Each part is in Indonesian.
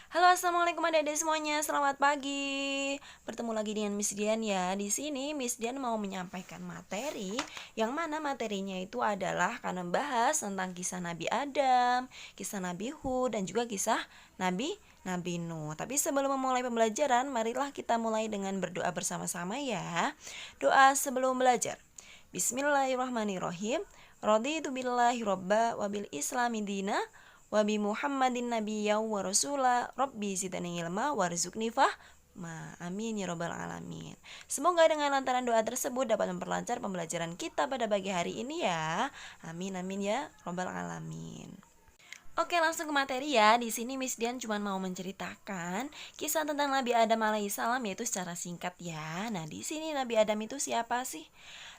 Halo, assalamualaikum adik-adik semuanya. Selamat pagi. Bertemu lagi dengan Miss Dian ya. Di sini Miss Dian mau menyampaikan materi yang mana materinya itu adalah akan membahas tentang kisah Nabi Adam, kisah Nabi Hud dan juga kisah Nabi Nabi Nuh. Tapi sebelum memulai pembelajaran, marilah kita mulai dengan berdoa bersama-sama ya. Doa sebelum belajar. Bismillahirrahmanirrahim. Raditu billahi robba wabil islami dina Wabi Muhammadin nabiyya wa rasula Rabbi zidni ilma warzuqni fahma. Amin ya robbal alamin. Semoga dengan lantaran doa tersebut dapat memperlancar pembelajaran kita pada pagi hari ini ya. Amin amin ya robbal alamin. Oke, langsung ke materi ya. Di sini Miss Dian cuma mau menceritakan kisah tentang Nabi Adam alaihissalam yaitu secara singkat ya. Nah, di sini Nabi Adam itu siapa sih?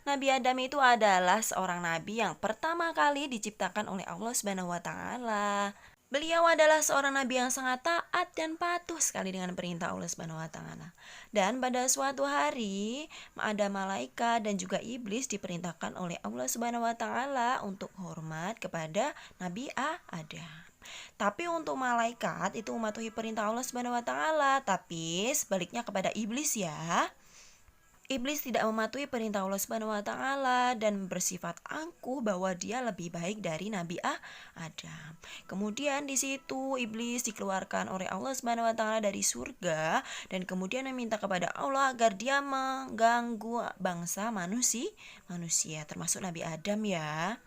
Nabi Adam itu adalah seorang nabi yang pertama kali diciptakan oleh Allah Subhanahu wa taala. Beliau adalah seorang nabi yang sangat taat dan patuh sekali dengan perintah Allah Subhanahu wa taala. Dan pada suatu hari, ada malaikat dan juga iblis diperintahkan oleh Allah Subhanahu wa taala untuk hormat kepada Nabi Adam. Tapi untuk malaikat itu mematuhi perintah Allah Subhanahu wa taala, tapi sebaliknya kepada iblis ya. Iblis tidak mematuhi perintah Allah Subhanahu wa taala dan bersifat angkuh bahwa dia lebih baik dari Nabi Adam. Kemudian di situ iblis dikeluarkan oleh Allah Subhanahu wa taala dari surga dan kemudian meminta kepada Allah agar dia mengganggu bangsa manusia termasuk Nabi Adam ya.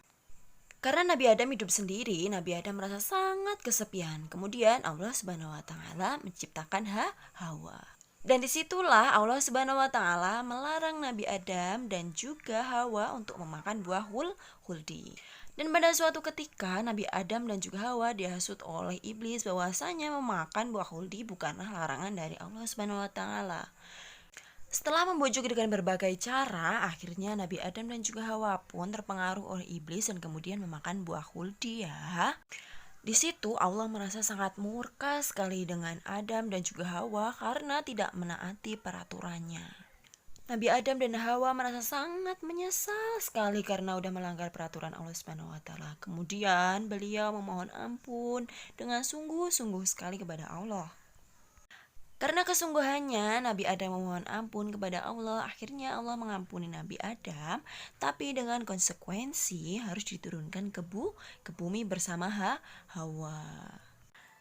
Karena Nabi Adam hidup sendiri, Nabi Adam merasa sangat kesepian. Kemudian Allah Subhanahu wa taala menciptakan Hawa. Dan disitulah Allah Subhanahu wa taala melarang Nabi Adam dan juga Hawa untuk memakan buah huldi. Dan pada suatu ketika Nabi Adam dan juga Hawa dihasut oleh iblis bahwasanya memakan buah huldi bukanlah larangan dari Allah Subhanahu wa taala. Setelah membujuk dengan berbagai cara, akhirnya Nabi Adam dan juga Hawa pun terpengaruh oleh iblis dan kemudian memakan buah huldi ya. Di situ Allah merasa sangat murka sekali dengan Adam dan juga Hawa karena tidak menaati peraturannya. Nabi Adam dan Hawa merasa sangat menyesal sekali karena udah melanggar peraturan Allah Subhanahu wa taala. Kemudian beliau memohon ampun dengan sungguh-sungguh sekali kepada Allah. Karena kesungguhannya Nabi Adam memohon ampun kepada Allah, akhirnya Allah mengampuni Nabi Adam, tapi dengan konsekuensi harus diturunkan ke bumi bersama Hawa.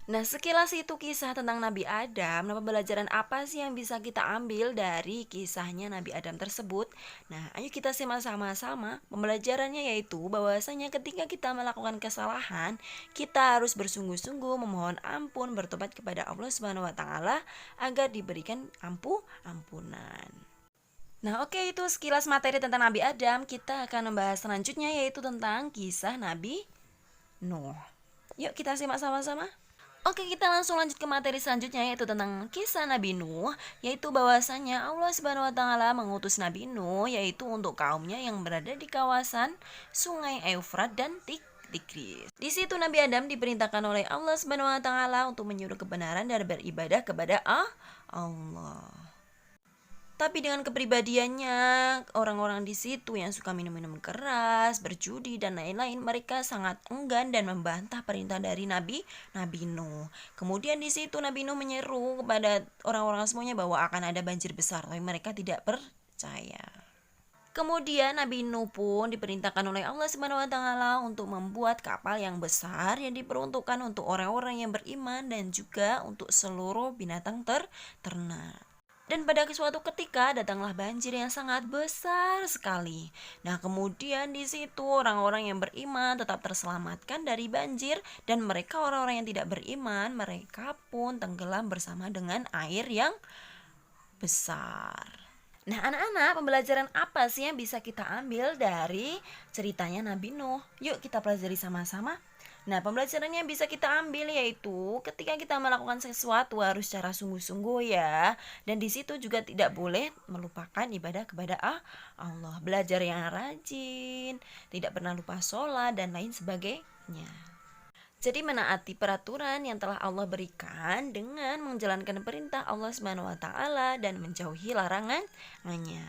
Nah, sekilas itu kisah tentang Nabi Adam. Nah, pembelajaran apa sih yang bisa kita ambil dari kisahnya Nabi Adam tersebut? Nah, ayo kita simak sama-sama. Pembelajarannya yaitu bahwasanya ketika kita melakukan kesalahan, kita harus bersungguh-sungguh memohon ampun, bertobat kepada Allah Subhanahu wa taala agar diberikan ampunan. Nah, oke, itu sekilas materi tentang Nabi Adam. Kita akan membahas selanjutnya yaitu tentang kisah Nabi Nuh. Yuk kita simak sama-sama. Oke, kita langsung lanjut ke materi selanjutnya yaitu tentang kisah Nabi Nuh, yaitu bahwasanya Allah Subhanahu wa taala mengutus Nabi Nuh yaitu untuk kaumnya yang berada di kawasan Sungai Eufrat dan Tigris. Di situ Nabi Adam diperintahkan oleh Allah Subhanahu wa taala untuk menyuruh kebenaran dan beribadah kepada Allah. Tapi dengan kepribadiannya, orang-orang di situ yang suka minum-minum keras, berjudi dan lain-lain, mereka sangat enggan dan membantah perintah dari Nabi Nuh. Kemudian di situ Nabi Nuh menyeru kepada orang-orang semuanya bahwa akan ada banjir besar, tapi mereka tidak percaya. Kemudian Nabi Nuh pun diperintahkan oleh Allah Subhanahu wa taala untuk membuat kapal yang besar yang diperuntukkan untuk orang-orang yang beriman dan juga untuk seluruh binatang ternak. Dan pada suatu ketika datanglah banjir yang sangat besar sekali. Nah, kemudian di situ orang-orang yang beriman tetap terselamatkan dari banjir dan mereka orang-orang yang tidak beriman, mereka pun tenggelam bersama dengan air yang besar. Nah, anak-anak, pembelajaran apa sih yang bisa kita ambil dari ceritanya Nabi Nuh? Yuk kita pelajari sama-sama. Nah, pembelajarannya yang bisa kita ambil yaitu ketika kita melakukan sesuatu harus secara sungguh-sungguh ya. Dan di situ juga tidak boleh melupakan ibadah kepada Allah. Belajar yang rajin, tidak pernah lupa sholat dan lain sebagainya. Jadi menaati peraturan yang telah Allah berikan dengan menjalankan perintah Allah Subhanahu wa taala dan menjauhi larangannya.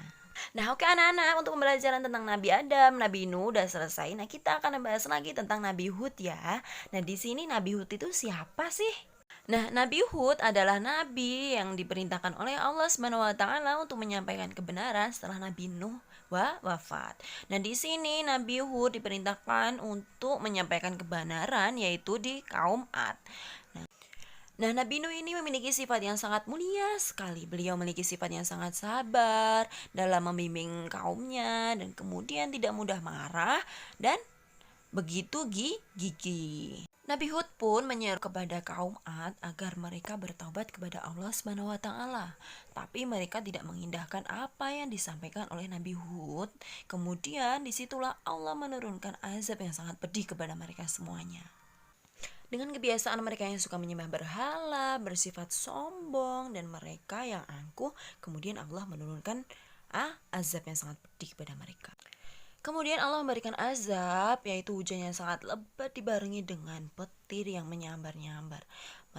Nah, oke anak-anak, untuk pembelajaran tentang Nabi Adam, Nabi Nuh udah selesai. Nah, kita akan membahas lagi tentang Nabi Hud ya. Nah, di sini Nabi Hud itu siapa sih? Nah, Nabi Hud adalah nabi yang diperintahkan oleh Allah Subhanahu wa taala untuk menyampaikan kebenaran setelah Nabi Nuh wafat. Nah, di sini Nabi Hud diperintahkan untuk menyampaikan kebenaran yaitu di kaum Ad. Nah, Nabi Nuh ini memiliki sifat yang sangat mulia sekali. Beliau memiliki sifat yang sangat sabar dalam membimbing kaumnya dan kemudian tidak mudah marah dan begitu gigih. Nabi Hud pun menyeru kepada kaum Ad agar mereka bertaubat kepada Allah Subhanahu wa taala. Tapi mereka tidak mengindahkan apa yang disampaikan oleh Nabi Hud. Kemudian disitulah Allah menurunkan azab yang sangat pedih kepada mereka semuanya. Dengan kebiasaan mereka yang suka menyembah berhala, bersifat sombong, dan mereka yang angkuh, kemudian Allah menurunkan azab yang sangat pedih kepada mereka. Kemudian Allah memberikan azab, yaitu hujan yang sangat lebat dibarengi dengan petir yang menyambar-nyambar.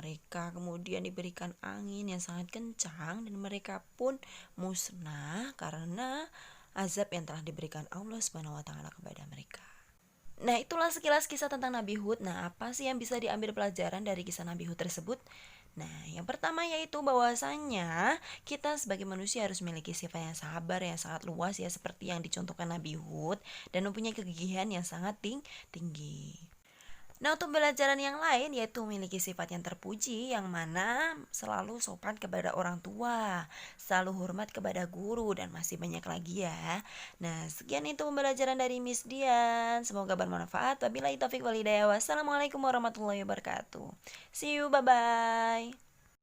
Mereka kemudian diberikan angin yang sangat kencang dan mereka pun musnah karena azab yang telah diberikan Allah Subhanahu wa taala kepada mereka. Nah, itulah sekilas kisah tentang Nabi Hud. Nah, apa sih yang bisa diambil pelajaran dari kisah Nabi Hud tersebut? Nah, yang pertama yaitu bahwasanya kita sebagai manusia harus memiliki sifat yang sabar yang sangat luas ya, seperti yang dicontohkan Nabi Hud, dan mempunyai kegigihan yang sangat tinggi. Nah, untuk pelajaran yang lain yaitu memiliki sifat yang terpuji, yang mana selalu sopan kepada orang tua, selalu hormat kepada guru, dan masih banyak lagi ya. Nah, sekian itu pembelajaran dari Miss Dian. Semoga bermanfaat. Wabillahi taufik walhidayah. Wassalamualaikum warahmatullahi wabarakatuh. See you, bye-bye.